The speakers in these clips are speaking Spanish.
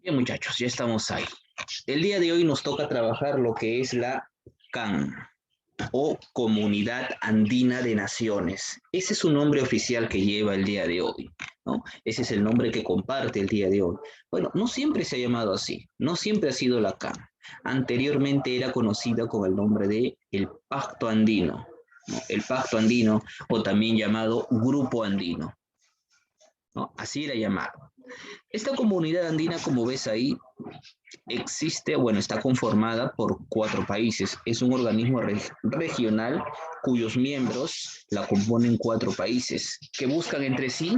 Bien, muchachos, ya estamos ahí. El día de hoy nos toca trabajar lo que es la CAN o Comunidad Andina de Naciones. Ese es su nombre oficial que lleva el día de hoy, ¿no? Ese es el nombre que comparte el día de hoy. Bueno, no siempre se ha llamado así, no siempre ha sido la CAN. Anteriormente era conocida con el nombre de el Pacto Andino, ¿no? El Pacto Andino o también llamado Grupo Andino, ¿no? Así era llamado. Esta comunidad andina, como ves ahí, existe, bueno, está conformada por 4 países. Es un organismo regional cuyos miembros la componen 4 países que buscan entre sí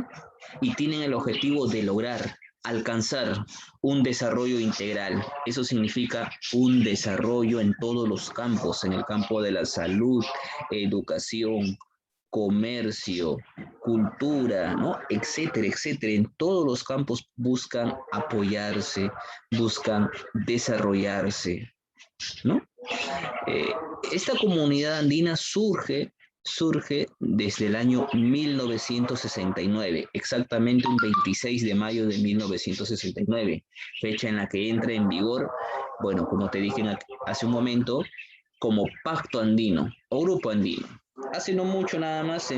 y tienen el objetivo de lograr alcanzar un desarrollo integral. Eso significa un desarrollo en todos los campos, en el campo de la salud, educación, comercio, cultura, ¿no? Etcétera, etcétera. En todos los campos buscan apoyarse, buscan desarrollarse, ¿no? Eh, esta comunidad andina surge desde el año 1969, exactamente un 26 de mayo de 1969, fecha en la que entra en vigor, bueno, como te dije hace un momento, como Pacto Andino o Grupo Andino. Hace no mucho nada más,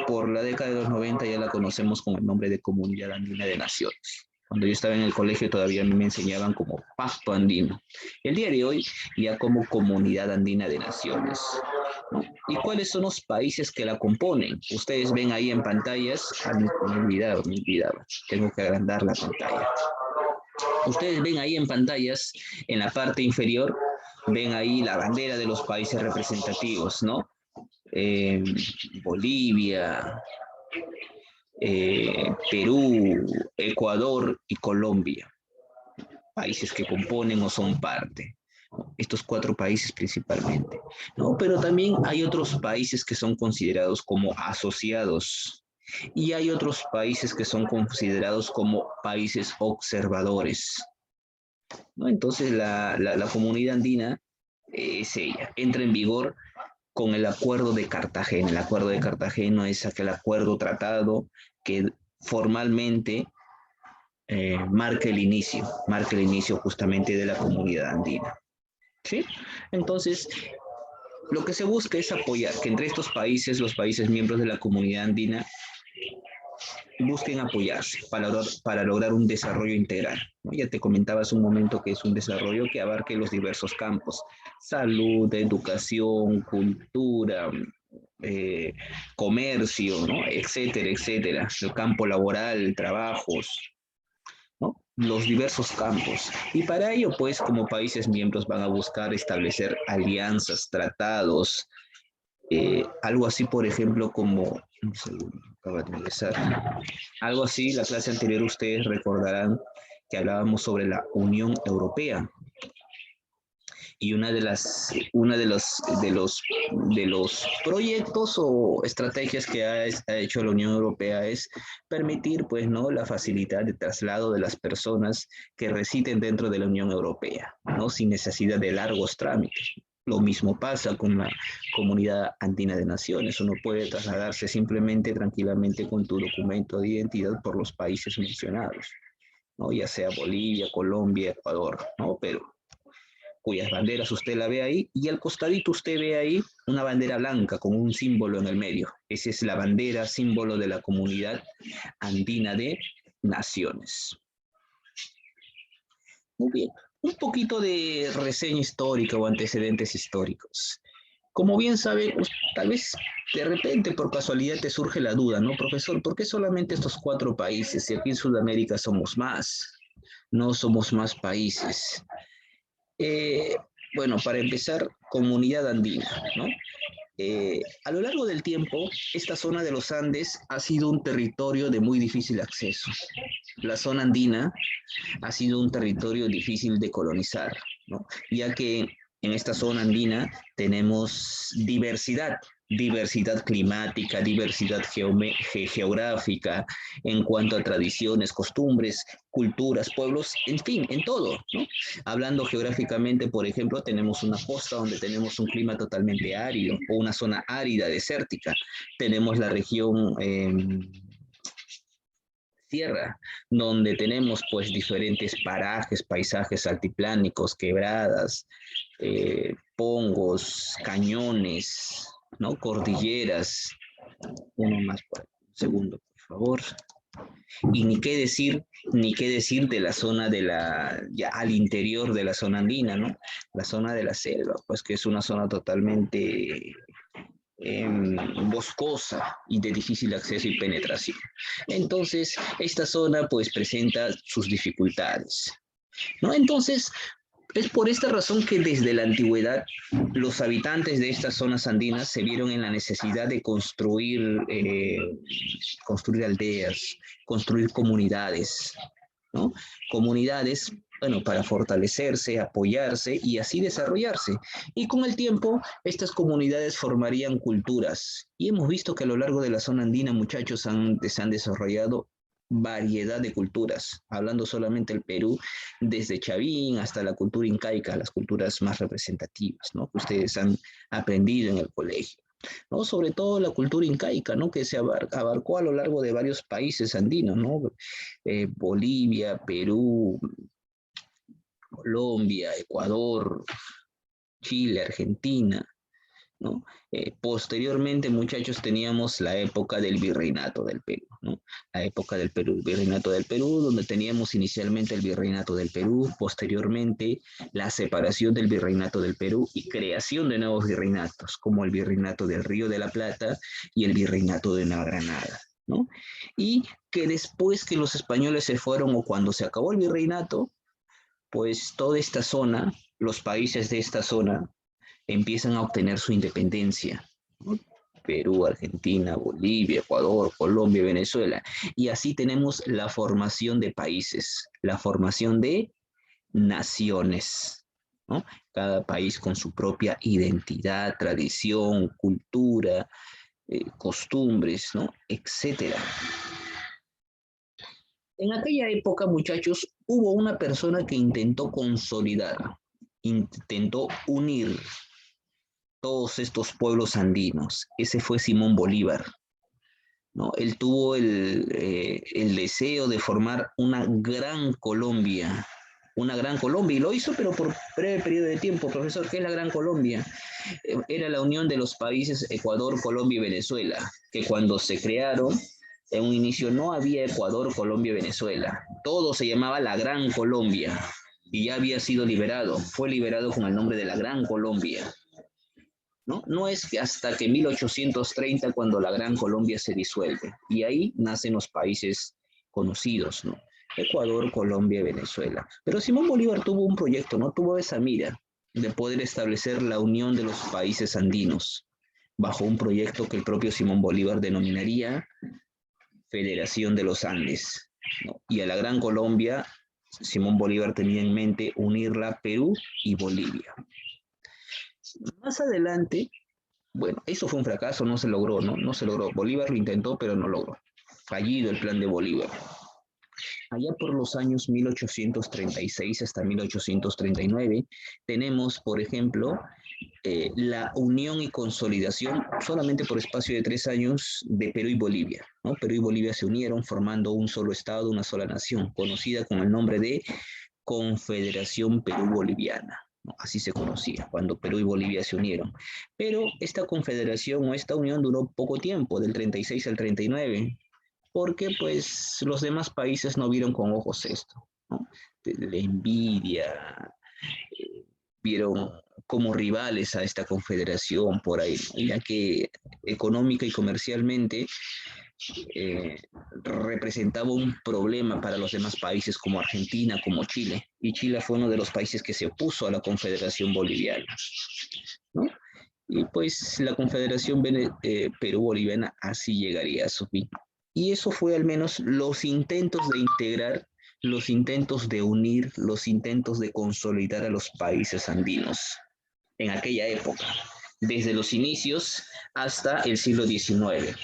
por la década de los 90 ya la conocemos con el nombre de Comunidad Andina de Naciones. Cuando yo estaba en el colegio todavía a mí me enseñaban como Pacto Andino. El día de hoy ya como Comunidad Andina de Naciones. ¿Y cuáles son los países que la componen? Ustedes ven ahí en pantallas, me he olvidado, tengo que agrandar la pantalla. Ustedes ven ahí en pantallas, en la parte inferior, ven ahí la bandera de los países representativos, ¿no? Eh, Bolivia, Perú, Ecuador y Colombia, países que componen o son parte. Estos 4 países principalmente, ¿no? Pero también hay otros países que son considerados como asociados y hay otros países que son considerados como países observadores, ¿no? Entonces la comunidad andina es ella, entra en vigor con el Acuerdo de Cartagena. El Acuerdo de Cartagena es aquel acuerdo tratado que formalmente marca el inicio justamente de la comunidad andina. ¿Sí? Entonces, lo que se busca es apoyar que entre estos países, los países miembros de la comunidad andina, busquen apoyarse para lograr un desarrollo integral, ¿no? Ya te comentaba hace un momento que es un desarrollo que abarque los diversos campos, salud, educación, cultura, eh, comercio, ¿no? Etcétera, etcétera, el campo laboral, trabajos, ¿no? Los diversos campos. Y para ello, pues, como países miembros van a buscar establecer alianzas, tratados, algo así, por ejemplo, como, un segundo, acaba de ingresar, algo así, la clase anterior ustedes recordarán que hablábamos sobre la Unión Europea y una de los proyectos o estrategias que ha hecho la Unión Europea es permitir, pues, ¿no? La facilidad de traslado de las personas que residen dentro de la Unión Europea, ¿no? Sin necesidad de largos trámites. Lo mismo pasa con la Comunidad Andina de Naciones. Uno puede trasladarse simplemente, tranquilamente, con tu documento de identidad por los países mencionados, ¿no? Ya sea Bolivia, Colombia, Ecuador, ¿no? Pero cuyas banderas usted la ve ahí, y al costadito usted ve ahí una bandera blanca con un símbolo en el medio. Esa es la bandera, símbolo de la Comunidad Andina de Naciones. Muy bien, un poquito de reseña histórica o antecedentes históricos. Como bien sabe, pues, tal vez de repente por casualidad te surge la duda, ¿no, profesor? ¿Por qué solamente estos 4 países? Si aquí en Sudamérica somos más, no somos más países. Eh, bueno, para empezar, comunidad andina, ¿no? A lo largo del tiempo, esta zona de los Andes ha sido un territorio de muy difícil acceso. La zona andina ha sido un territorio difícil de colonizar, ¿no? Ya que en esta zona andina tenemos diversidad climática, diversidad geográfica, en cuanto a tradiciones, costumbres, culturas, pueblos, en fin, en todo, ¿no? Hablando geográficamente, por ejemplo, tenemos una costa donde tenemos un clima totalmente árido o una zona árida, desértica. Tenemos la región tierra, donde tenemos pues diferentes parajes, paisajes altiplánicos, quebradas, pongos, cañones, ¿no? Cordilleras. Uno más por ahí. Un segundo, por favor. Y ni qué decir de la zona de ya al interior de la zona andina, ¿no? La zona de la selva, pues que es una zona totalmente boscosa y de difícil acceso y penetración. Entonces, esta zona pues presenta sus dificultades, ¿no? Entonces, es por esta razón que desde la antigüedad los habitantes de estas zonas andinas se vieron en la necesidad de construir aldeas, construir comunidades, ¿no? Comunidades, bueno, para fortalecerse, apoyarse y así desarrollarse. Y con el tiempo, estas comunidades formarían culturas. Y hemos visto que a lo largo de la zona andina, muchachos, se han desarrollado variedad de culturas, hablando solamente del Perú, desde Chavín hasta la cultura incaica, las culturas más representativas, ¿no? Que ustedes han aprendido en el colegio, ¿no? Sobre todo la cultura incaica, ¿no? Que se abarcó a lo largo de varios países andinos, ¿no? Bolivia, Perú, Colombia, Ecuador, Chile, Argentina, ¿no? Posteriormente, muchachos, teníamos la época del virreinato del Perú, ¿no? La época del Perú, virreinato del Perú, donde teníamos inicialmente el virreinato del Perú, posteriormente la separación del virreinato del Perú y creación de nuevos virreinatos, como el virreinato del Río de la Plata y el virreinato de Nueva Granada, ¿no? Y que después que los españoles se fueron o cuando se acabó el virreinato, pues toda esta zona, los países de esta zona, empiezan a obtener su independencia, ¿no? Perú, Argentina, Bolivia, Ecuador, Colombia, Venezuela. Y así tenemos la formación de países, la formación de naciones, ¿no? Cada país con su propia identidad, tradición, cultura, costumbres, ¿no? Etcétera. En aquella época, muchachos, hubo una persona que intentó consolidar, intentó unir todos estos pueblos andinos. Ese fue Simón Bolívar, ¿no? Él tuvo el deseo de formar una gran Colombia, y lo hizo, pero por breve periodo de tiempo. Profesor, ¿qué es la Gran Colombia? Era la unión de los países Ecuador, Colombia y Venezuela, que cuando se crearon, en un inicio no había Ecuador, Colombia y Venezuela. Todo se llamaba la Gran Colombia, y ya había sido liberado. Fue liberado con el nombre de la Gran Colombia. ¿No? No es que hasta que 1830 cuando la Gran Colombia se disuelve y ahí nacen los países conocidos, ¿no? Ecuador, Colombia y Venezuela. Pero Simón Bolívar tuvo un proyecto, ¿no? Tuvo esa mira de poder establecer la unión de los países andinos bajo un proyecto que el propio Simón Bolívar denominaría Federación de los Andes, ¿no? Y a la Gran Colombia, Simón Bolívar tenía en mente unirla Perú y Bolivia. Más adelante, bueno, eso fue un fracaso, no se logró, ¿no? No se logró. Bolívar lo intentó, pero no logró. Fallido el plan de Bolívar. Allá por los años 1836 hasta 1839, tenemos, por ejemplo, la unión y consolidación solamente por espacio de 3 años de Perú y Bolivia, ¿no? Perú y Bolivia se unieron formando un solo estado, una sola nación, conocida con el nombre de Confederación Perú-Boliviana, ¿no? Así se conocía cuando Perú y Bolivia se unieron. Pero esta confederación o esta unión duró poco tiempo, del 36 al 39, porque pues los demás países no vieron con ojos esto, ¿no? La envidia, vieron como rivales a esta confederación por ahí, ya que económica y comercialmente eh, representaba un problema para los demás países como Argentina, como Chile, y Chile fue uno de los países que se opuso a la Confederación Boliviana, ¿no? Y pues la Confederación Perú-Boliviana así llegaría a su fin. Y eso fue al menos los intentos de integrar, los intentos de unir, los intentos de consolidar a los países andinos en aquella época, desde los inicios hasta el siglo XIX.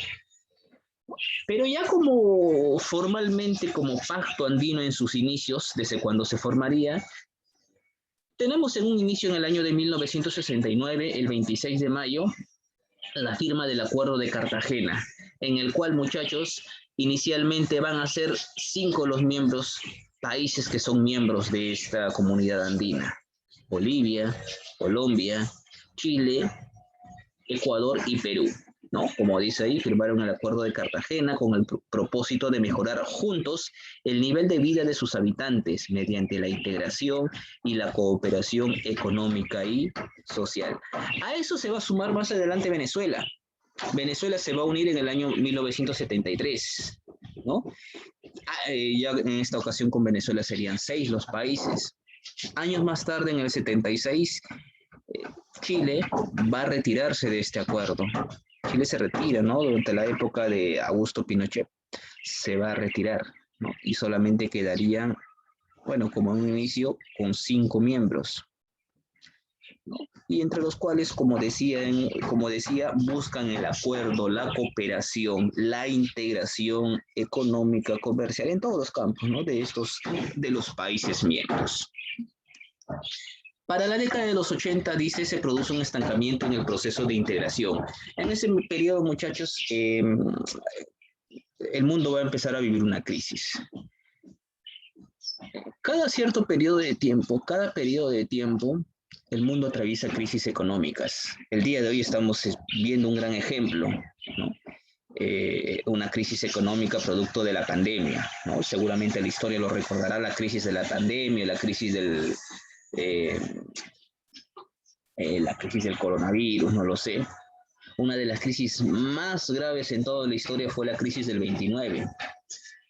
Pero ya como formalmente, como pacto andino en sus inicios, desde cuando se formaría, tenemos en un inicio en el año de 1969, el 26 de mayo, la firma del Acuerdo de Cartagena, en el cual, muchachos, Inicialmente van a ser 5 los países que son miembros de esta comunidad andina: Bolivia, Colombia, Chile, Ecuador y Perú, ¿no? Como dice ahí, firmaron el Acuerdo de Cartagena con el propósito de mejorar juntos el nivel de vida de sus habitantes mediante la integración y la cooperación económica y social. A eso se va a sumar más adelante Venezuela. Venezuela se va a unir en el año 1973, ¿no? Ya en esta ocasión con Venezuela serían 6 los países. Años más tarde, en el 76, Chile va a retirarse de este acuerdo. Chile se retira, ¿no? Durante la época de Augusto Pinochet se va a retirar, ¿no? Y solamente quedarían, bueno, como en un inicio, con 5 miembros, ¿no? Y entre los cuales, como decía, buscan el acuerdo, la cooperación, la integración económica, comercial, en todos los campos, ¿no? De los países miembros. Para la década de los 80, dice, se produce un estancamiento en el proceso de integración. En ese periodo, muchachos, el mundo va a empezar a vivir una crisis. Cada periodo de tiempo, el mundo atraviesa crisis económicas. El día de hoy estamos viendo un gran ejemplo, ¿no? Una crisis económica producto de la pandemia, ¿no? Seguramente la historia lo recordará, la crisis de la pandemia, la crisis del coronavirus, no lo sé. Una de las crisis más graves en toda la historia fue la crisis del 29,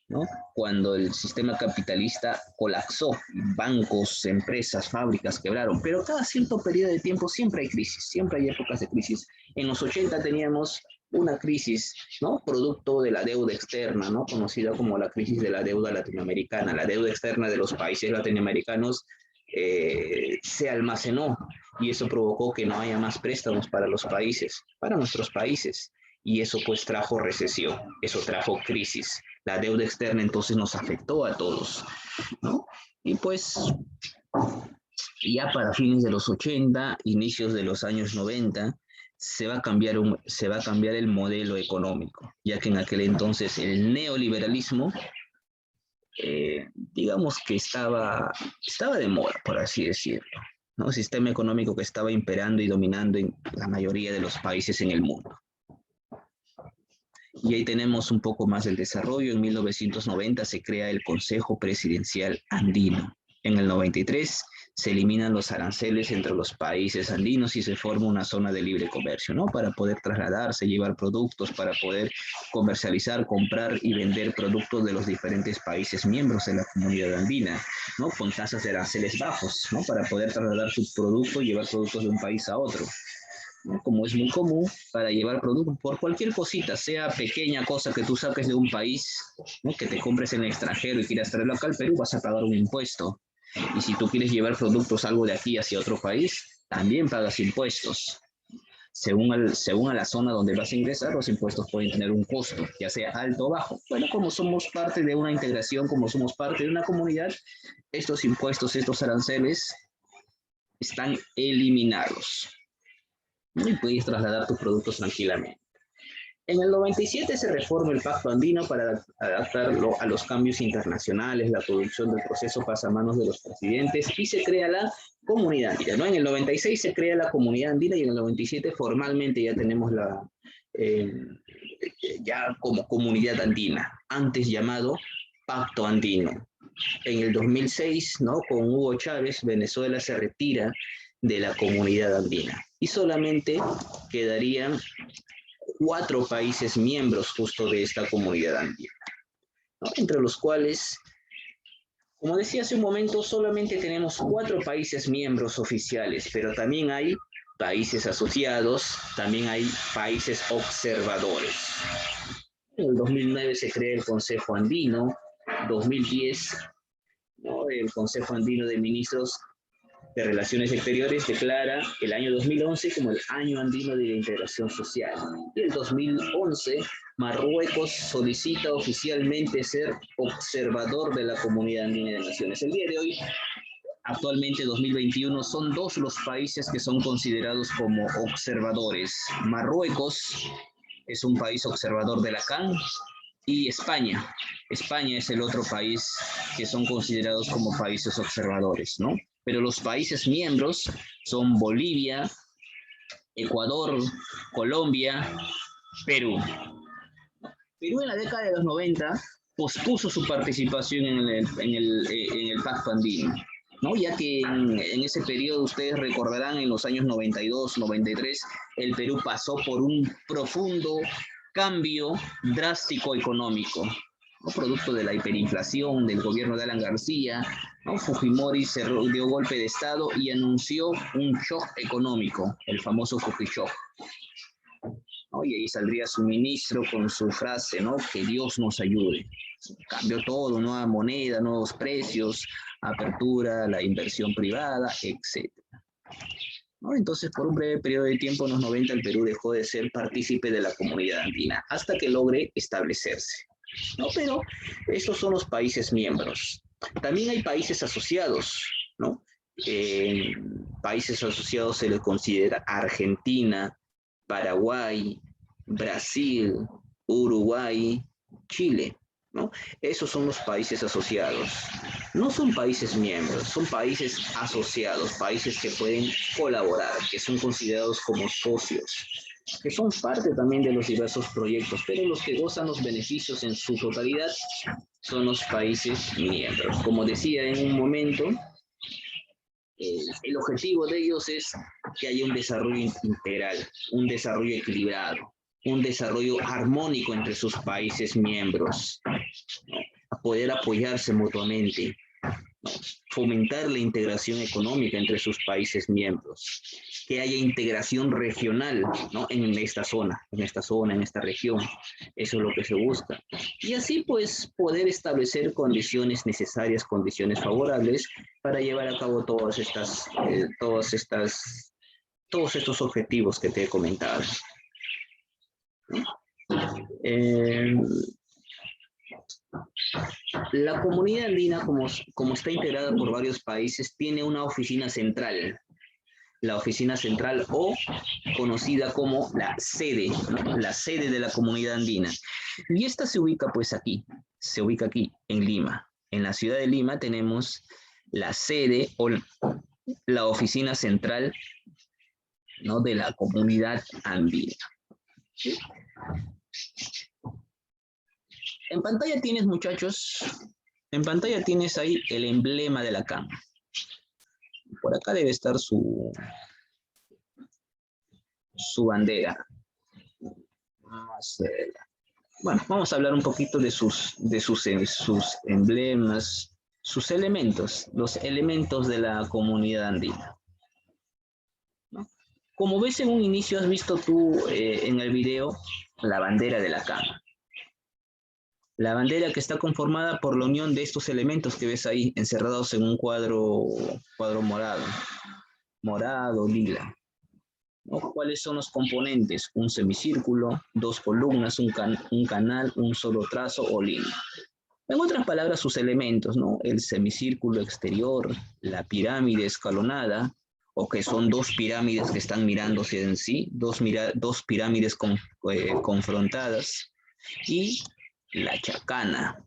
¿no? Cuando el sistema capitalista colapsó, bancos, empresas, fábricas quebraron, pero cada cierto periodo de tiempo siempre hay crisis, siempre hay épocas de crisis. En los 80 teníamos una crisis, ¿no? Producto de la deuda externa, ¿no? Conocida como la crisis de la deuda latinoamericana. La deuda externa de los países latinoamericanos se almacenó y eso provocó que no haya más préstamos para los países, para nuestros países. Y eso pues trajo recesión, eso trajo crisis. La deuda externa entonces nos afectó a todos, ¿no? Y pues ya para fines de los 80, inicios de los años 90, se va a cambiar el modelo económico, ya que en aquel entonces el neoliberalismo, digamos que estaba de moda, por así decirlo, ¿no? Un sistema económico que estaba imperando y dominando en la mayoría de los países en el mundo. Y ahí tenemos un poco más del desarrollo. En 1990 se crea el Consejo Presidencial Andino. En el 93 se eliminan los aranceles entre los países andinos y se forma una zona de libre comercio, ¿no? Para poder trasladarse, llevar productos, para poder comercializar, comprar y vender productos de los diferentes países miembros de la comunidad andina, ¿no? Con tasas de aranceles bajos, ¿no? Para poder trasladar sus productos, llevar productos de un país a otro, ¿no? Como es muy común para llevar productos por cualquier cosita, sea pequeña cosa que tú saques de un país, ¿no? Que te compres en el extranjero y quieras traerlo acá al Perú, vas a pagar un impuesto. Y si tú quieres llevar productos algo de aquí hacia otro país, también pagas impuestos. Según a la zona donde vas a ingresar, los impuestos pueden tener un costo, ya sea alto o bajo. Bueno, como somos parte de una integración, como somos parte de una comunidad, estos impuestos, estos aranceles están eliminados, ¿no? Y puedes trasladar tus productos tranquilamente. En el 97 se reforma el Pacto Andino para adaptarlo a los cambios internacionales. La producción del proceso pasa a manos de los presidentes y se crea la Comunidad Andina, ¿no? En el 96 se crea la Comunidad Andina y en el 97 formalmente ya tenemos ya como Comunidad Andina, antes llamado Pacto Andino. En el 2006, ¿no? Con Hugo Chávez, Venezuela se retira de la Comunidad Andina y solamente quedarían 4 países miembros justo de esta comunidad andina, ¿no? Entre los cuales, como decía hace un momento, solamente tenemos 4 países miembros oficiales, pero también hay países asociados, también hay países observadores. En el 2009 se crea el Consejo Andino, 2010, ¿no? El Consejo Andino de Ministros de Relaciones Exteriores declara el año 2011 como el Año Andino de la Integración Social. Y el 2011, Marruecos solicita oficialmente ser observador de la Comunidad Andina de Naciones. El día de hoy, actualmente 2021, son 2 los países que son considerados como observadores. Marruecos es un país observador de la CAN Y España. España es el otro país que son considerados como países observadores, ¿no? Pero los países miembros son Bolivia, Ecuador, Colombia, Perú. Perú en la década de los 90 pospuso su participación en el Pacto Andino, ¿no? Ya que en ese periodo, ustedes recordarán, en los años 92, 93, el Perú pasó por un profundo cambio drástico económico, ¿no? Producto de la hiperinflación del gobierno de Alan García, ¿no? Fujimori dio golpe de Estado y anunció un shock económico, el famoso Fujishock, ¿no? Y ahí saldría su ministro con su frase, ¿no? Que Dios nos ayude. Cambió todo, nueva moneda, nuevos precios, apertura, la inversión privada, etc. ¿No? Entonces, por un breve periodo de tiempo, en los 90, el Perú dejó de ser partícipe de la comunidad andina hasta que logre establecerse, ¿no? Pero estos son los países miembros. También hay países asociados, ¿no? Países asociados se les considera Argentina, Paraguay, Brasil, Uruguay, Chile, ¿no? Esos son los países asociados. No son países miembros, son países asociados, países que pueden colaborar, que son considerados como socios, que son parte también de los diversos proyectos, pero los que gozan los beneficios en su totalidad son los países miembros. Como decía en un momento, el objetivo de ellos es que haya un desarrollo integral, un desarrollo equilibrado, un desarrollo armónico entre sus países miembros, ¿no? A poder apoyarse mutuamente, ¿no? Fomentar la integración económica entre sus países miembros, que haya integración regional, ¿no? En esta zona, en esta región. Eso es lo que se busca. Y así, pues, poder establecer condiciones necesarias, condiciones favorables para llevar a cabo todos estos objetivos que te he comentado. La comunidad andina, como está integrada por varios países, tiene una oficina central, la oficina central o conocida como la sede, ¿no? La sede de la comunidad andina. Y esta se ubica pues aquí, en Lima. En la ciudad de Lima tenemos la sede o la oficina central, ¿no? De la comunidad andina. ¿Sí? En pantalla tienes, muchachos, en pantalla tienes ahí el emblema de la CAM. Por acá debe estar su bandera. Bueno, vamos a hablar un poquito de sus emblemas, sus elementos, los elementos de la comunidad andina, ¿no? Como ves en un inicio, has visto tú en el video la bandera de la CAM. La bandera que está conformada por la unión de estos elementos que ves ahí, encerrados en un cuadro morado, lila, ¿no? ¿Cuáles son los componentes? Un semicírculo, dos columnas, un canal, un solo trazo o línea. En otras palabras, sus elementos, ¿no? El semicírculo exterior, la pirámide escalonada, o que son dos pirámides que están mirándose en sí, dos pirámides confrontadas, y la chacana,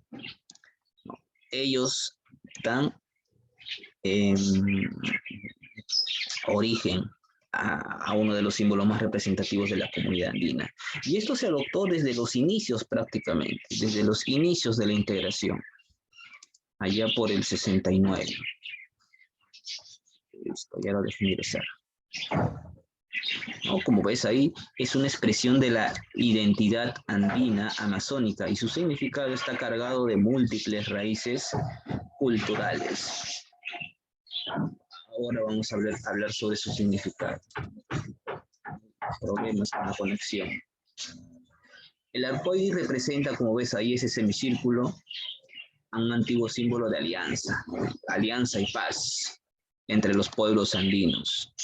¿no? Ellos dan origen a uno de los símbolos más representativos de la comunidad andina. Y esto se adoptó desde los inicios prácticamente, desde los inicios de la integración, allá por el 69. Listo, ya lo dejé ingresar. ¿No? Como ves ahí, es una expresión de la identidad andina amazónica y su significado está cargado de múltiples raíces culturales. Ahora vamos a hablar sobre su significado. Problemas con la conexión. El arcoíris representa, como ves ahí, ese semicírculo, a un antiguo símbolo de alianza y paz entre los pueblos andinos.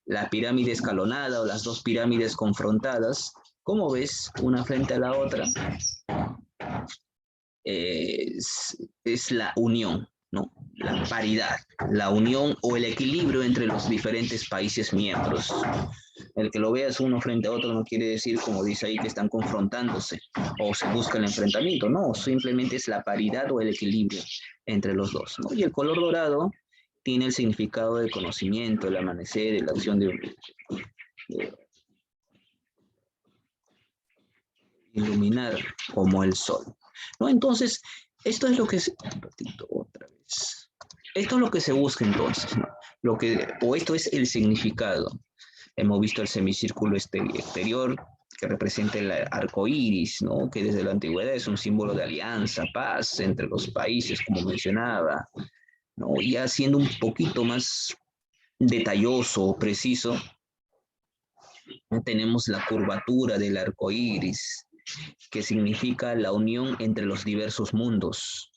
La pirámide escalonada o las dos pirámides confrontadas, como ves, una frente a la otra, es la unión, ¿no? La paridad, la unión o el equilibrio entre los diferentes países miembros. El que lo veas uno frente a otro no quiere decir, como dice ahí, que están confrontándose o se busca el enfrentamiento, no, simplemente es la paridad o el equilibrio entre los dos, ¿no? Y el color dorado tiene el significado del conocimiento, el amanecer, la acción de iluminar como el sol, ¿no? Entonces, esto es lo que se... Un ratito, otra vez. Esto es lo que se busca entonces, ¿no? O esto es el significado. Hemos visto el semicírculo exterior que representa el arco iris, ¿no? Que desde la antigüedad es un símbolo de alianza, paz entre los países, como mencionaba, ¿no? Ya siendo un poquito más detalloso o preciso, ¿no? Tenemos la curvatura del arco iris, que significa la unión entre los diversos mundos.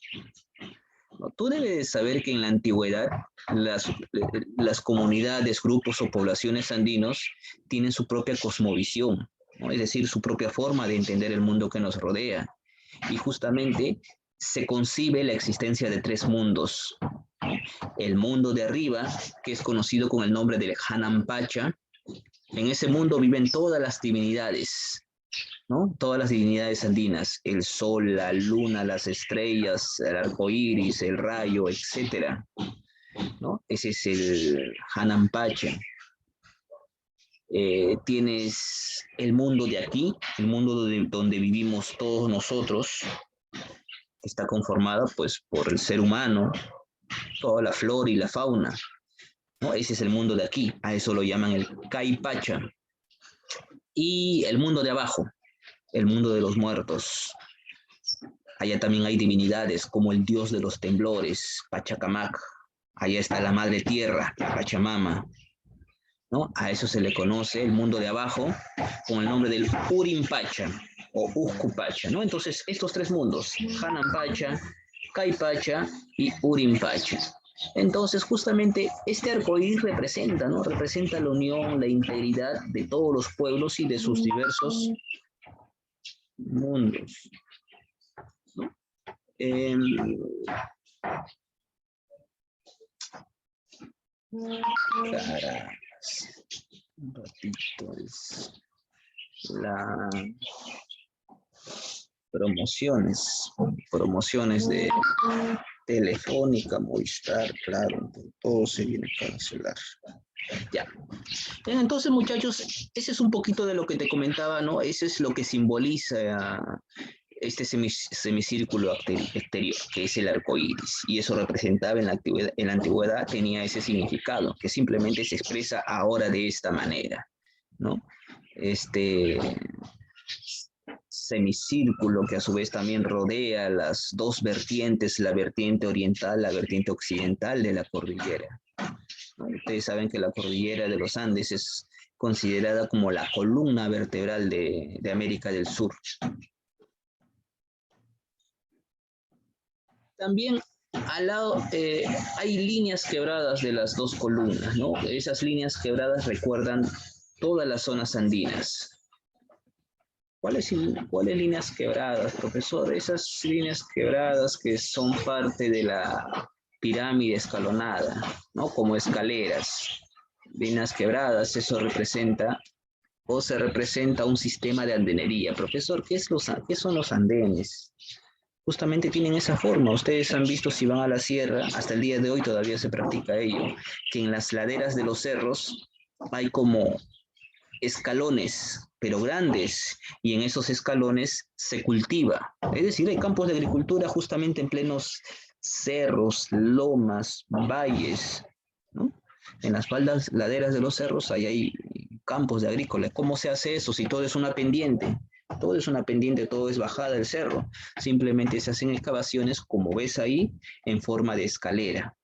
¿No? Tú debes saber que en la antigüedad las comunidades, grupos o poblaciones andinos tienen su propia cosmovisión, ¿no? Es decir, su propia forma de entender el mundo que nos rodea. Y justamente se concibe la existencia de tres mundos. El mundo de arriba, que es conocido con el nombre de Hanan Pacha. En ese mundo viven todas las divinidades, ¿no? Todas las divinidades andinas, el sol, la luna, las estrellas, el arco iris, el rayo, etcétera, ¿no? Ese es el Hanan Pacha. Tienes el mundo de aquí, el mundo donde vivimos todos nosotros, que está conformado pues por el ser humano, toda la flora y la fauna, ¿no? Ese es el mundo de aquí, a eso lo llaman el Kai Pacha. Y el mundo de abajo, el mundo de los muertos. Allá también hay divinidades como el dios de los temblores, Pachacamac. Allá está la madre tierra, Pachamama, ¿no? A eso se le conoce el mundo de abajo con el nombre del Urim Pacha o Usku Pacha, ¿no? Entonces, estos tres mundos, Hanan Pacha, Kai Pacha y Urim Pacha. Entonces, justamente este arcoíris representa, ¿no? Representa la unión, la integridad de todos los pueblos y de sus diversos mundos, ¿no? Caras, un ratito es la promociones de Telefónica, Movistar, claro, todo se viene a cancelar. Ya. Entonces, muchachos, ese es un poquito de lo que te comentaba, ¿no? Ese es lo que simboliza este semicírculo exterior, que es el arco iris. Y eso representaba en la antigüedad, tenía ese significado, que simplemente se expresa ahora de esta manera, ¿no? Este semicírculo que a su vez también rodea las dos vertientes, la vertiente oriental, la vertiente occidental de la cordillera. ¿No? Ustedes saben que la cordillera de los Andes es considerada como la columna vertebral de América del Sur. También al lado hay líneas quebradas de las dos columnas, ¿no? Esas líneas quebradas recuerdan todas las zonas andinas. ¿Cuáles líneas quebradas, profesor? Esas líneas quebradas que son parte de la pirámide escalonada, ¿no? Como escaleras. Líneas quebradas, eso representa o se representa un sistema de andenería. Profesor, ¿qué son los andenes? Justamente tienen esa forma. Ustedes han visto si van a la sierra, hasta el día de hoy todavía se practica ello, que en las laderas de los cerros hay como escalones, pero grandes, y en esos escalones se cultiva. Es decir, hay campos de agricultura justamente en plenos cerros, lomas, valles, ¿no? En las faldas, laderas de los cerros hay campos de agrícola. ¿Cómo se hace eso si todo es una pendiente? Todo es una pendiente, todo es bajada del cerro. Simplemente se hacen excavaciones, como ves ahí, en forma de escalera,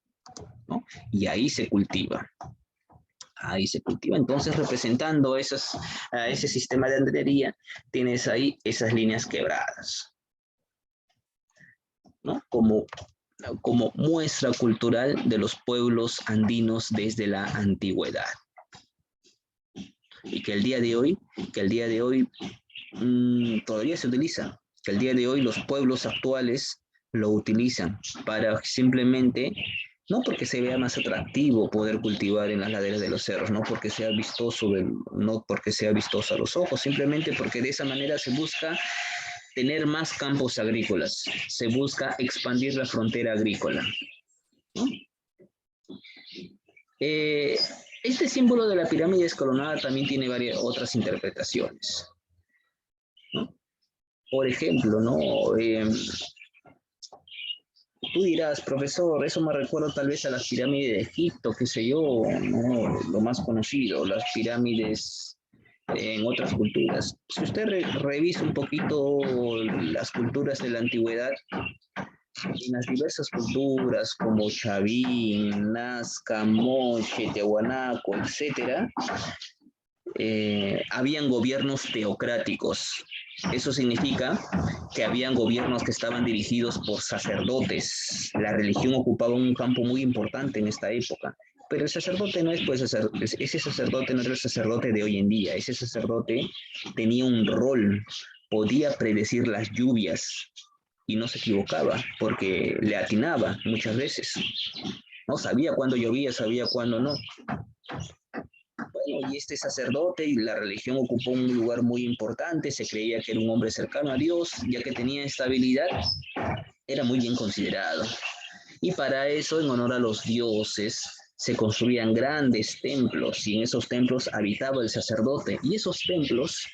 ¿no? Y ahí se cultiva. Ahí se cultiva. Entonces, representando ese sistema de andenería, tienes ahí esas líneas quebradas, ¿no? Como muestra cultural de los pueblos andinos desde la antigüedad. Y que el día de hoy todavía se utiliza, que el día de hoy los pueblos actuales lo utilizan para simplemente No porque se vea más atractivo poder cultivar en las laderas de los cerros, no porque sea vistoso, no porque sea vistoso a los ojos, simplemente porque de esa manera se busca tener más campos agrícolas, se busca expandir la frontera agrícola, ¿no? Eh, este símbolo de la pirámide escalonada también tiene varias otras interpretaciones, ¿no? Por ejemplo, ¿no? Tú dirás, profesor, eso me recuerda tal vez a las pirámides de Egipto, qué sé yo, ¿no? Lo más conocido, las pirámides en otras culturas. Si usted revisa un poquito las culturas de la antigüedad, en las diversas culturas como Chavín, Nazca, Moche, Tiahuanaco, etcétera, habían gobiernos teocráticos. Eso significa que habían gobiernos que estaban dirigidos por sacerdotes. La religión ocupaba un campo muy importante en esta época. Pero el sacerdote no es, pues, ese sacerdote no era el sacerdote de hoy en día. Ese sacerdote tenía un rol, podía predecir las lluvias y no se equivocaba porque le atinaba muchas veces. No sabía cuándo llovía, sabía cuándo no. Bueno, y este sacerdote y la religión ocupó un lugar muy importante, se creía que era un hombre cercano a Dios, ya que tenía esta habilidad, era muy bien considerado. Y para eso, en honor a los dioses, se construían grandes templos y en esos templos habitaba el sacerdote. Y esos templos,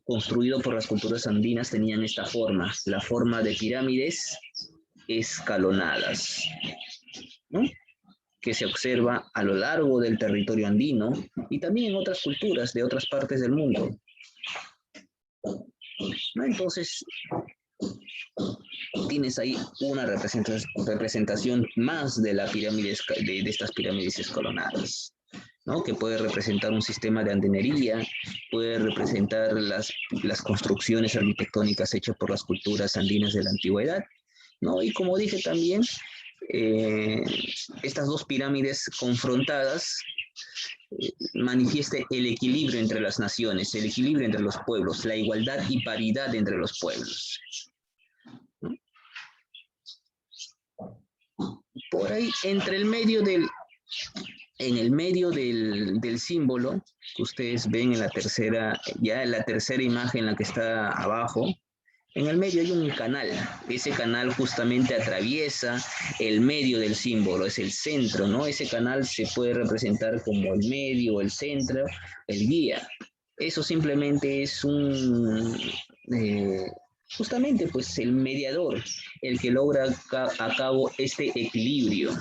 construidos por las culturas andinas, tenían esta forma, la forma de pirámides escalonadas, ¿no? Que se observa a lo largo del territorio andino y también en otras culturas de otras partes del mundo, ¿no? Entonces, tienes ahí una representación más de la pirámide, de estas pirámides escalonadas, ¿no? Que puede representar un sistema de andenería, puede representar las construcciones arquitectónicas hechas por las culturas andinas de la antigüedad, ¿no? Y como dije también, eh, estas dos pirámides confrontadas manifieste el equilibrio entre las naciones, el equilibrio entre los pueblos, la igualdad y paridad entre los pueblos. Por ahí, en el medio del símbolo, que ustedes ven en la tercera, ya en la tercera imagen, la que está abajo, en el medio hay un canal. Ese canal justamente atraviesa el medio del símbolo, es el centro, ¿no? Ese canal se puede representar como el medio, el centro, el guía. Eso simplemente es justamente pues el mediador, el que logra a cabo este equilibrio,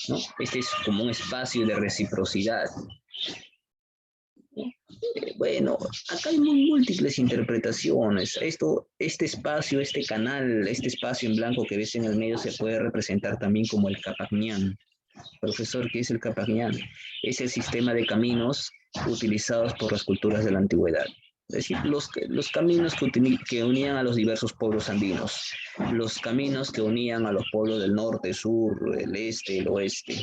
¿no? Este es como un espacio de reciprocidad. Bueno, acá hay múltiples interpretaciones. Este espacio, este canal, este espacio en blanco que ves en el medio se puede representar también como el Capagnián. Profesor, ¿qué es el Capagnián? Es el sistema de caminos utilizados por las culturas de la antigüedad. Es decir, los caminos que unían a los diversos pueblos andinos, los caminos que unían a los pueblos del norte, sur, el este, el oeste,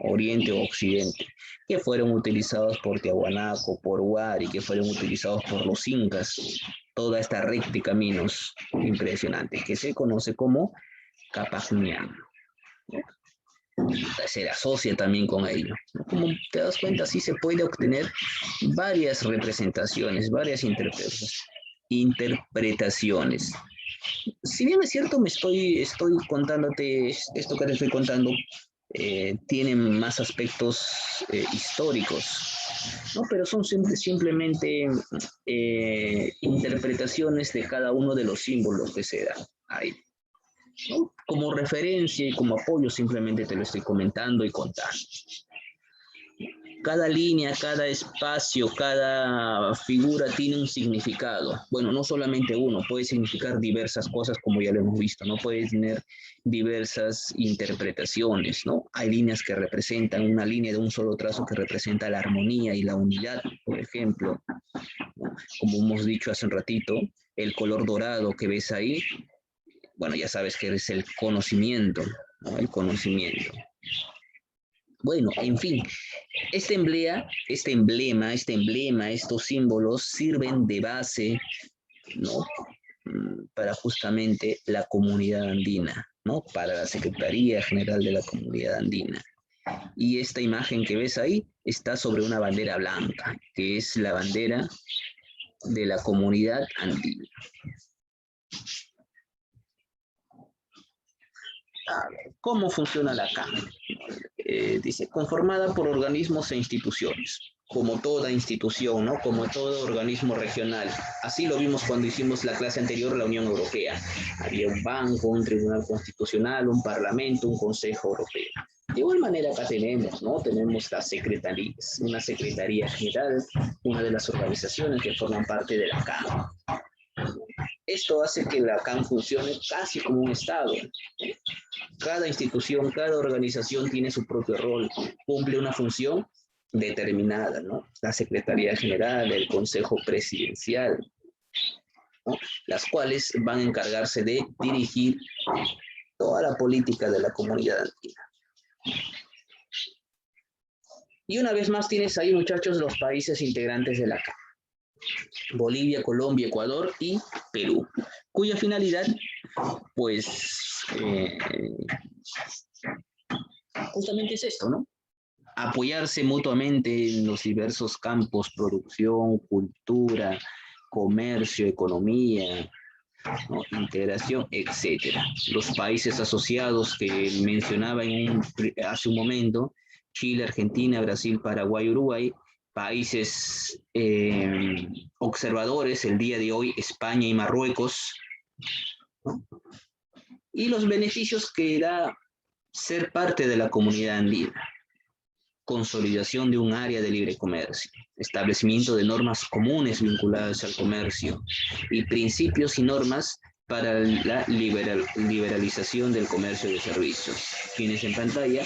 oriente o occidente, que fueron utilizados por Tiahuanaco, por Huari, que fueron utilizados por los incas, toda esta red de caminos impresionante, que se conoce como Capagnián. Se asocia también con ello. Como te das cuenta, sí se puede obtener varias representaciones, varias interpretaciones. Si bien es cierto, estoy contándote esto que te estoy contando, tiene más aspectos históricos, ¿no? Pero son simplemente interpretaciones de cada uno de los símbolos que se dan ahí, ¿no? Como referencia y como apoyo simplemente te lo estoy comentando y contando. Cada línea, cada espacio, cada figura tiene un significado. Bueno, no solamente uno, puede significar diversas cosas como ya lo hemos visto, ¿no? Puede tener diversas interpretaciones, ¿no? Hay líneas que representan una línea de un solo trazo que representa la armonía y la unidad, por ejemplo, ¿no? Como hemos dicho hace un ratito, el color dorado que ves ahí, bueno, ya sabes que es el conocimiento, ¿no? El conocimiento. Bueno, en fin, este emblema, estos símbolos sirven de base, ¿no? Para justamente la comunidad andina. ¿no? Para la Secretaría General de la Comunidad Andina. Y esta imagen que ves ahí está sobre una bandera blanca, que es la bandera de la Comunidad Andina. A ver, ¿cómo funciona la CAN? Dice, conformada por organismos e instituciones, como toda institución, ¿no? Como todo organismo regional. Así lo vimos cuando hicimos la clase anterior, la Unión Europea. Había un banco, un tribunal constitucional, un parlamento, un consejo europeo. De igual manera acá tenemos, ¿no? Tenemos las secretarías, una secretaría general, una de las organizaciones que forman parte de la CAN. Esto hace que la CAN funcione casi como un Estado. Cada institución, cada organización tiene su propio rol, cumple una función determinada, ¿no? La Secretaría General, el Consejo Presidencial, ¿no? Las cuales van a encargarse de dirigir toda la política de la comunidad andina. Y una vez más tienes ahí, muchachos, los países integrantes de la CAN. Bolivia, Colombia, Ecuador y Perú, cuya finalidad, pues, justamente es esto, ¿no? Apoyarse mutuamente en los diversos campos, producción, cultura, comercio, economía, ¿no? Integración, etcétera. Los países asociados que mencionaba hace un momento, Chile, Argentina, Brasil, Paraguay, Uruguay, países observadores, el día de hoy España y Marruecos, ¿no? Y los beneficios que da ser parte de la comunidad andina. Consolidación de un área de libre comercio, establecimiento de normas comunes vinculadas al comercio y principios y normas para la liberalización del comercio de servicios. Tienes en pantalla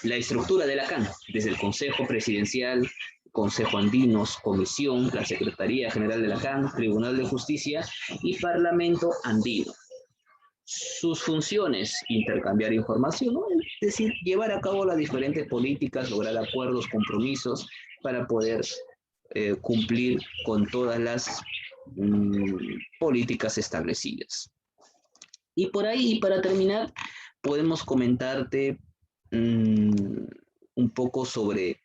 la estructura de la CAN, desde el Consejo Presidencial, Consejo Andinos, Comisión, la Secretaría General de la CAN, Tribunal de Justicia y Parlamento Andino. Sus funciones, intercambiar información, ¿no? Es decir, llevar a cabo las diferentes políticas, lograr acuerdos, compromisos para poder cumplir con todas las políticas establecidas. Y por ahí, para terminar, podemos comentarte un poco sobre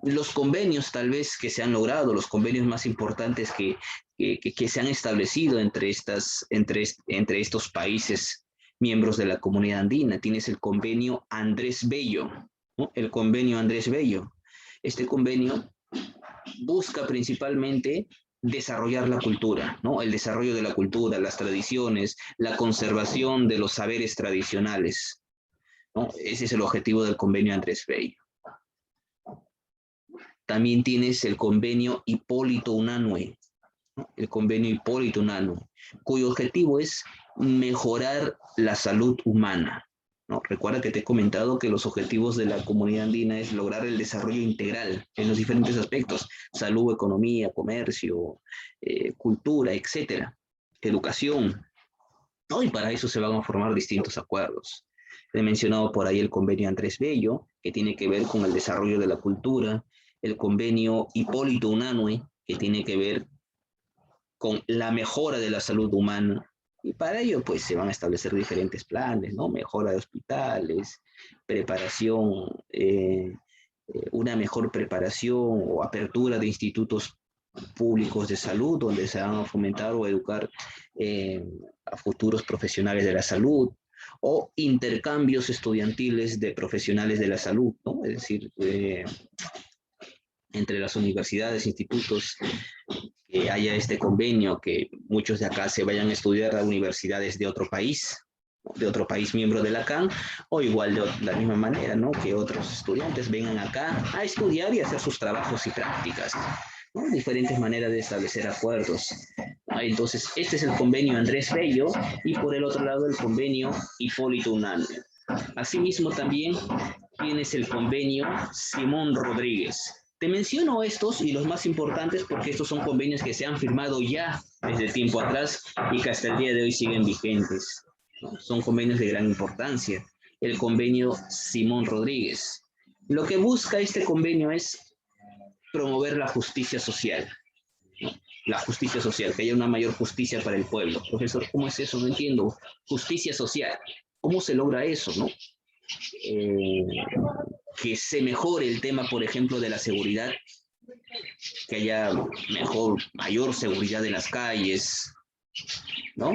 los convenios tal vez que se han logrado, los convenios más importantes que se han establecido entre estos países miembros de la comunidad andina. Tienes el convenio Andrés Bello, ¿no? El convenio Andrés Bello. Este convenio busca principalmente desarrollar la cultura, ¿no? El desarrollo de la cultura, las tradiciones, la conservación de los saberes tradicionales, ¿no? Ese es el objetivo del convenio Andrés Bello. También tienes el convenio Hipólito Unanue, ¿no? El convenio Hipólito Unanue, cuyo objetivo es mejorar la salud humana, ¿no? Recuerda que te he comentado que los objetivos de la comunidad andina es lograr el desarrollo integral en los diferentes aspectos, salud, economía, comercio, cultura, etcétera, educación, ¿no? Y para eso se van a formar distintos acuerdos. He mencionado por ahí el convenio Andrés Bello, que tiene que ver con el desarrollo de la cultura, el convenio Hipólito Unanue, que tiene que ver con la mejora de la salud humana. Y para ello, pues, se van a establecer diferentes planes, ¿no? Mejora de hospitales, preparación, una mejor preparación o apertura de institutos públicos de salud, donde se van a fomentar o educar a futuros profesionales de la salud, o intercambios estudiantiles de profesionales de la salud, ¿no? Es decir, entre las universidades, institutos, que haya este convenio, que muchos de acá se vayan a estudiar a universidades de otro país miembro de la CAN, o igual de la misma manera, ¿no? Que otros estudiantes vengan acá a estudiar y hacer sus trabajos y prácticas, ¿no? Diferentes maneras de establecer acuerdos. Entonces, este es el convenio Andrés Bello y por el otro lado el convenio Hipólito Unanue. Asimismo también tienes el convenio Simón Rodríguez. Te menciono estos y los más importantes porque estos son convenios que se han firmado ya desde tiempo atrás y que hasta el día de hoy siguen vigentes. Son convenios de gran importancia. El convenio Simón Rodríguez. Lo que busca este convenio es promover la justicia social. La justicia social, que haya una mayor justicia para el pueblo. Profesor, ¿cómo es eso? No entiendo. Justicia social. ¿Cómo se logra eso, no? Que se mejore el tema, por ejemplo, de la seguridad, que haya mayor seguridad en las calles, ¿no?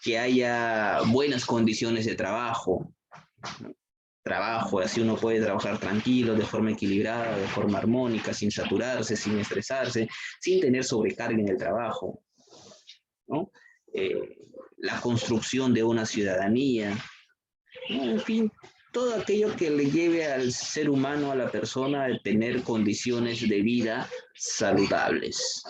Que haya buenas condiciones de trabajo, ¿no? Trabajo, así uno puede trabajar tranquilo, de forma equilibrada, de forma armónica, sin saturarse, sin estresarse, sin tener sobrecarga en el trabajo, ¿no? La construcción de una ciudadanía, ¿no? En fin, todo aquello que le lleve al ser humano, a la persona, a tener condiciones de vida saludables.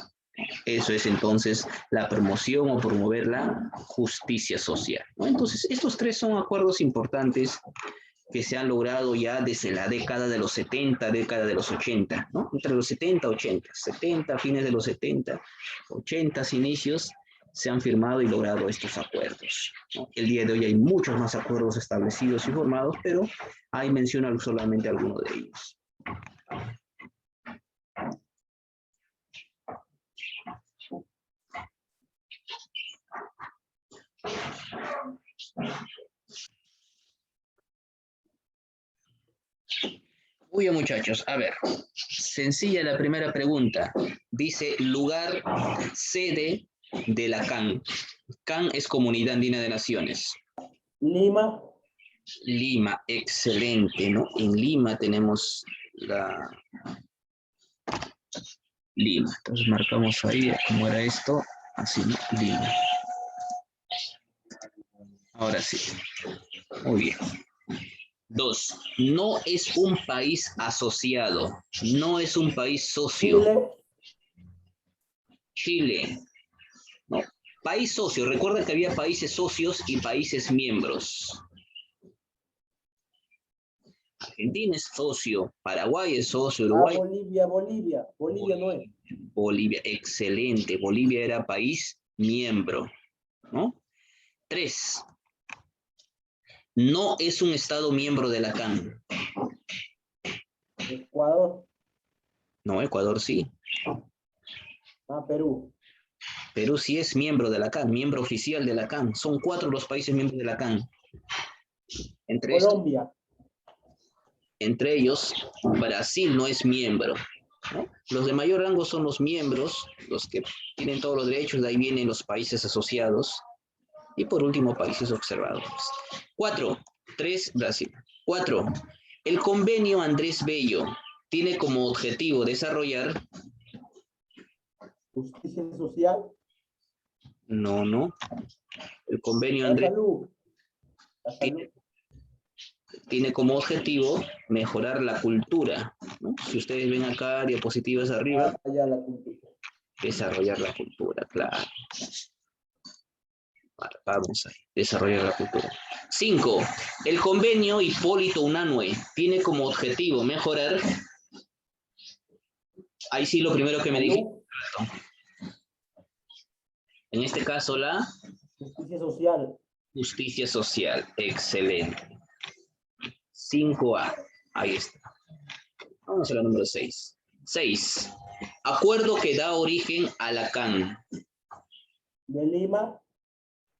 Eso es entonces la promoción o promover la justicia social, ¿no? Entonces, estos tres son acuerdos importantes que se han logrado ya desde la década de los 70, década de los 80, ¿no? Entre los 70 y 80, 70, fines de los 70, 80, inicios, se han firmado y logrado estos acuerdos, ¿no? El día de hoy hay muchos más acuerdos establecidos y formados, pero ahí menciono solamente algunos de ellos. Muy bien, muchachos. A ver, sencilla la primera pregunta. Dice lugar, sede de la CAN. CAN es Comunidad Andina de Naciones. Lima. Lima, excelente, ¿no? En Lima tenemos la Lima. Entonces marcamos ahí, ¿cómo era esto? Así, ¿no? Lima. Ahora sí. Muy bien. 2. No es un país asociado. No es un país socio. Chile. Chile. No. País socio. Recuerda que había países socios y países miembros. Argentina es socio. Paraguay es socio. Uruguay. Bolivia. Bolivia no es. Bolivia, excelente. Bolivia era país miembro, ¿no? 3. No es un estado miembro de la CAN. Ecuador. No, Ecuador sí. Perú. Perú sí es miembro de la CAN, miembro oficial de la CAN. Son 4 los países miembros de la CAN. Colombia. Entre ellos, Brasil no es miembro, ¿no? Los de mayor rango son los miembros, los que tienen todos los derechos, de ahí vienen los países asociados. Y por último, países observadores. 4. 3, Brasil. 4. El convenio Andrés Bello tiene como objetivo desarrollar... Justicia social. No. El convenio La Andrés salud. La salud. Tiene como objetivo mejorar la cultura, ¿no? Si ustedes ven acá diapositivas arriba, Ya la cultura. desarrollar la cultura, claro. Vamos ahí, desarrollar la cultura. 5. El convenio Hipólito Unanue tiene como objetivo mejorar... Ahí sí lo primero que me dije. En este caso la... Justicia social. Justicia social, excelente. 5A, ahí está. Vamos a la número 6. 6. Acuerdo que da origen a la CAN. De Lima.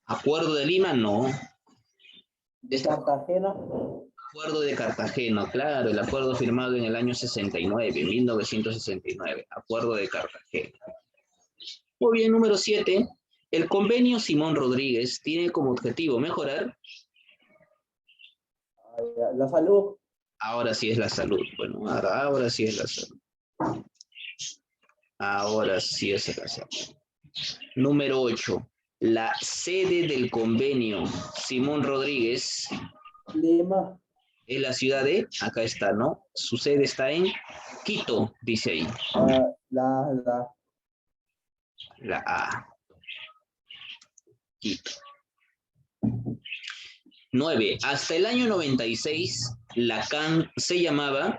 Acuerdo de Lima, no. De Cartagena. Acuerdo de Cartagena, claro, el acuerdo firmado en el año 69, 1969. Acuerdo de Cartagena. Muy bien, número 7. El convenio Simón Rodríguez tiene como objetivo mejorar... La salud. Ahora sí es la salud. Bueno, ahora sí es la salud. Ahora sí es la salud. Número 8. La sede del convenio Simón Rodríguez. Lima. Es la ciudad de... Acá está, ¿no? Su sede está en Quito, dice ahí. La A. Quito. 9. Hasta el año 96, la CAN se llamaba...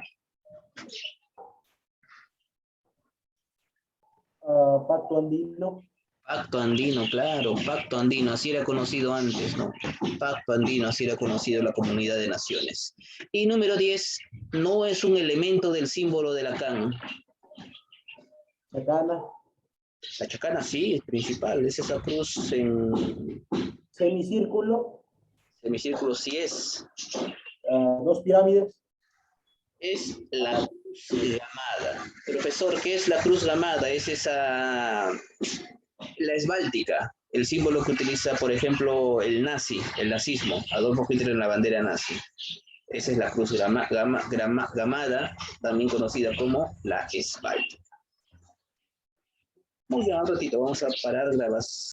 Pacto Andino. Pacto Andino, claro, Pacto Andino, así era conocido antes, ¿no? Pacto Andino, así era conocido la Comunidad de Naciones. Y número 10, no es un elemento del símbolo de la CAN. Chacana. La chacana sí, es principal, es esa cruz en Semicírculo, semicírculo, sí es. dos pirámides, Es la cruz gamada. Profesor, ¿qué es la cruz gamada? Es esa, la esbáltica, el símbolo que utiliza, por ejemplo, el nazi, el nazismo, Adolfo Hitler en la bandera nazi. Esa es la cruz gamada, también conocida como la esbáltica. Muy bien, un ratito, vamos a parar grabación.